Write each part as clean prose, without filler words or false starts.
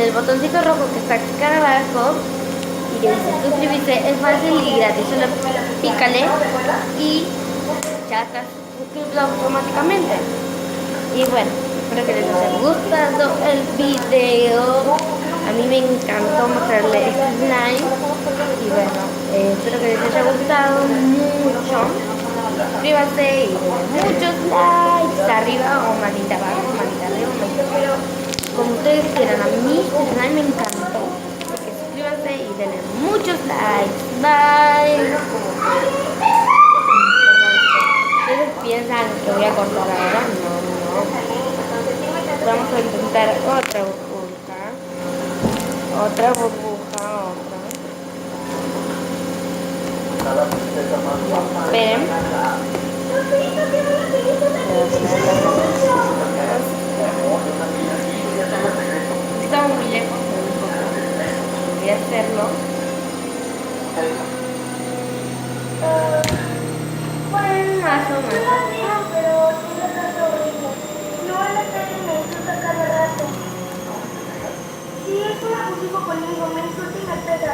el botoncito rojo que está acá abajo y que dice suscribirse, es fácil y gratis. Solo pícale y ya estás suscrito automáticamente. Y bueno, espero que les haya gustado el video. A mí me encantó mostrarles este slime. Y bueno, espero que les haya gustado mucho. Suscríbanse y denle muchos likes arriba o manita abajo, manita arriba, manita abajo, como ustedes quieran. A mí este slime me encantó. Así que suscríbanse y denle muchos likes. Bye. ¿Ustedes piensan que voy a cortar ahora? No. Vamos a intentar otra burbuja. Otra. Esperen. Estamos muy lejos. Voy a hacerlo. Bueno, más o menos. Pero si no está sobrino. No vale la pena, me insulta cada rato. Si es un abusivo conmigo, me insulta y me pega.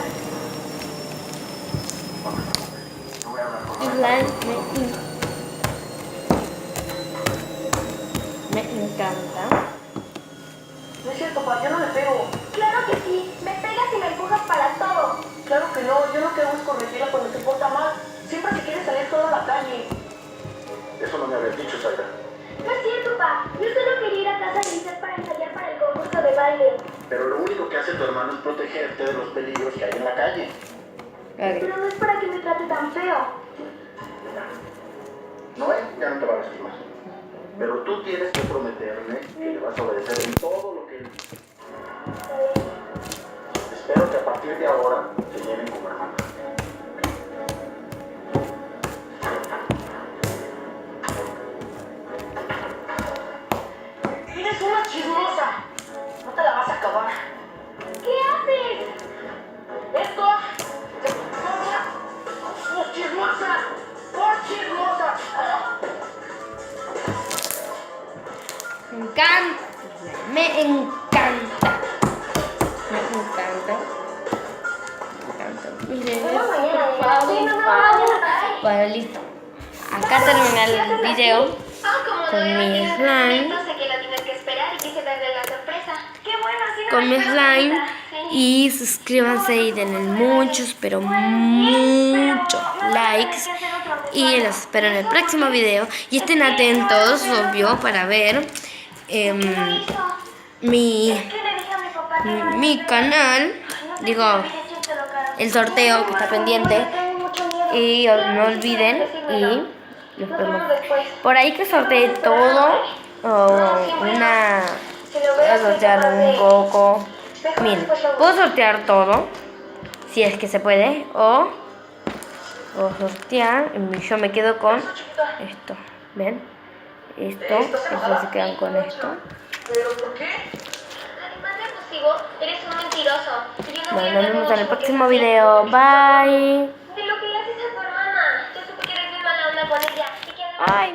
Me encanta. No es cierto, pa, yo no le pego. Claro que sí, me pegas y me empujas para todo. Claro que no, yo lo que hago es corregirla cuando se porta mal. Siempre se quiere salir toda la calle. Eso no me habías dicho, Saka. No es cierto, pa. Yo solo quería ir a casa de Lizeth para ensayar para el concurso de baile. Pero lo único que hace tu hermano es protegerte de los peligros que hay en la calle. Pero no es para que me trate tan feo. No, ya no te va a lastimar. Pero tú tienes que prometerme que le vas a obedecer en todo lo que él dice. Espero que a partir de ahora se lleven como hermanos. Eres una chismosa. No te la vas a acabar. ¿Qué haces? Esto. ¡Por chismosa! ¡Por chismosa! Me encanta. Me encanta. Miren, bueno, listo. Acá termina el video con mi slime. Con mi slime. Y suscríbanse y denle muchos, pero muchos likes. Y los espero en el próximo video. Y estén atentos, obvio, para ver mi canal. Digo, el sorteo que está pendiente. Y no olviden. Y los vemos por ahí que sorteé todo. Voy a sortear un poco. Miren, puedo sortear todo, si es que se puede, o sortear, yo me quedo con esto, ¿ven? Esto, eso se quedan con esto. ¿Pero por qué? Además de abusivo, eres un mentiroso. Bueno, nos vemos en el próximo video, bye. De lo que le haces a tu hermana. Yo supe que eres muy mala onda con ella. Y que además... Ay.